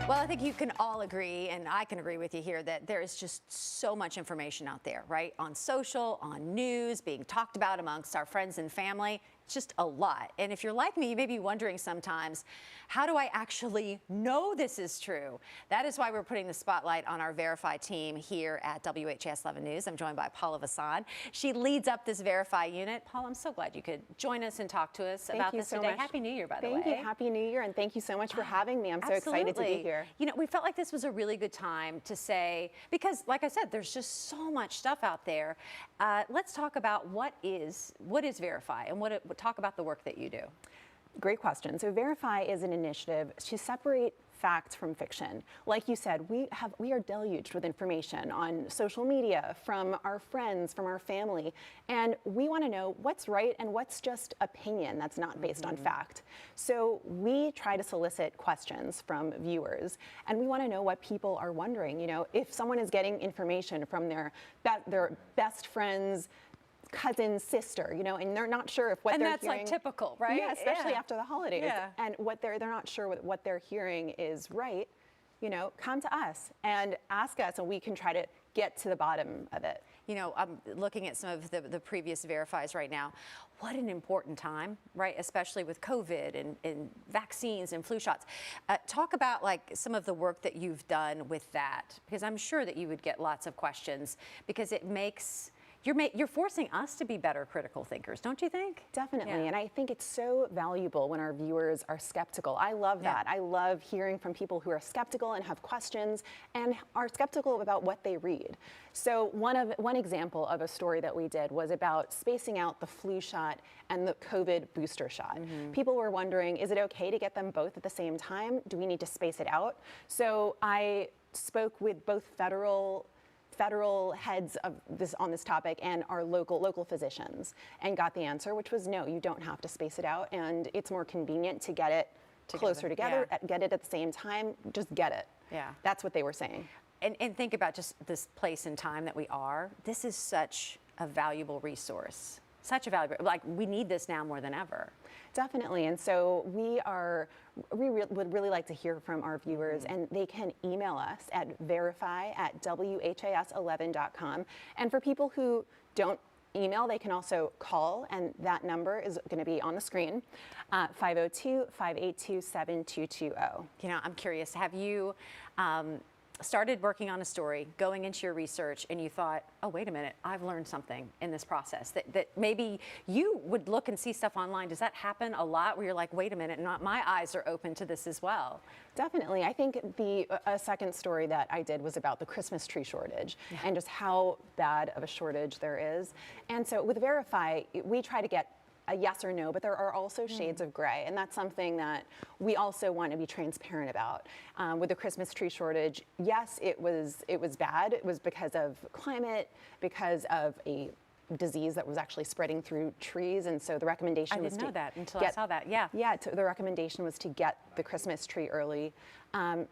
Well, I think you can all agree, and I can agree with you here, that there is just so much information out there, right? On social, on news, being talked about amongst our friends and family. It's just a lot. And if you're like me, you may be wondering sometimes, how do I actually know this is true? That is why we're putting the spotlight on our Verify team here at WHAS11 News. I'm joined by Paula Vassan. She leads up this Verify unit. Paula, I'm so glad you could join us and talk to us about this today. Happy New Year, by the way. Thank you. Happy New Year, and thank you so much for having me. I'm so excited to be here. You know, we felt like this was a really good time to say, because like I said, there's just so much stuff out there. Let's talk about what is Verify and talk about the work that you do. Great question. So Verify is an initiative to separate facts from fiction. Like you said, we are deluged with information on social media, from our friends, from our family, and we want to know what's right and what's just opinion that's not based on fact. So we try to solicit questions from viewers, and we want to know what people are wondering. You know, if someone is getting information from their best friend's cousin's sister, you know, and they're not sure if what they're hearing. And that's like typical, right? Yeah, especially after the holidays. Yeah. And they're not sure what they're hearing is right. You know, come to us and ask us, and we can try to get to the bottom of it. You know, I'm looking at some of the previous Verifies right now. What an important time, right? Especially with COVID and vaccines and flu shots. Talk about like some of the work that you've done with that, because I'm sure that you would get lots of questions, because it makes you're forcing us to be better critical thinkers, don't you think? Definitely, yeah. And I think it's so valuable when our viewers are skeptical. I love that. I love hearing from people who are skeptical and have questions and are skeptical about what they read. So one example of a story that we did was about spacing out the flu shot and the COVID booster shot. People were wondering, is it okay to get them both at the same time? Do we need to space it out? So I spoke with both federal heads of on this topic and our local physicians, and got the answer, which was no, you don't have to space it out, and it's more convenient to get it closer together, get it at the same time, just get it. Yeah. That's what they were saying. And think about just this place and time that we are. This is such a valuable resource. Such a valuable, like we need this now more than ever. Definitely, and so we would really like to hear from our viewers, and they can email us at verify@WHAS11.com. And for people who don't email, they can also call, and that number is going to be on the screen, 502-582-7220. You know, I'm curious, have you started working on a story, going into your research, and you thought, oh, wait a minute, I've learned something in this process, that maybe you would look and see stuff online? Does that happen a lot, where you're like, wait a minute, my eyes are open to this as well? Definitely. I think a second story that I did was about the Christmas tree shortage, and just how bad of a shortage there is. And so with Verify, we try to get a yes or no, but there are also shades of gray, and that's something that we also want to be transparent about. With the Christmas tree shortage, yes, it was bad. It was because of climate, because of a disease that was actually spreading through trees, and so the recommendation was to know that until I saw that. Yeah. Yeah. The recommendation was to get the Christmas tree early.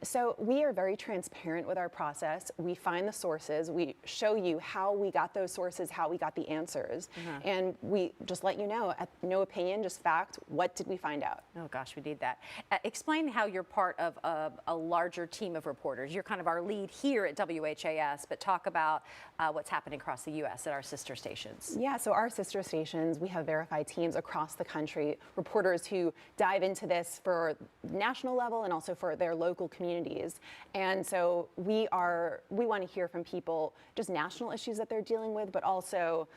So we are very transparent with our process. We find the sources. We show you how we got those sources, how we got the answers, and we just let you know, no opinion, just fact. What did we find out? Oh gosh, we need that. Explain how you're part of a larger team of reporters. You're kind of our lead here at WHAS, but talk about what's happening across the U.S. at our sister stations. Yeah, so our sister stations, we have Verify teams across the country, reporters who dive into this for national level and also for their local communities. And so we want to hear from people, just national issues that they're dealing with, but also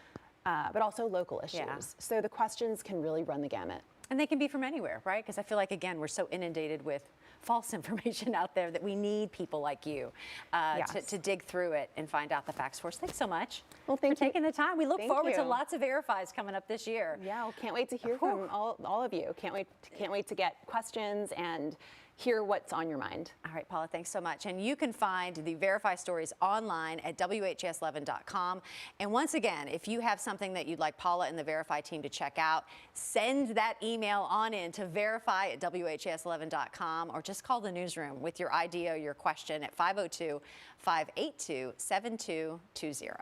local issues. Yeah. So the questions can really run the gamut. And they can be from anywhere, right? Because I feel like, again, we're so inundated with false information out there that we need people like you to dig through it and find out the facts for us. Thanks so much for taking the time. We look forward to lots of Verifies coming up this year. Yeah, well, can't wait to hear from all of you. Can't wait to get questions and hear what's on your mind. All right, Paula, thanks so much. And you can find the Verify stories online at WHAS11.com. And once again, if you have something that you'd like Paula and the Verify team to check out, send that email on in to verify@WHAS11.com, or just call the newsroom with your idea or your question at 502-582-7220.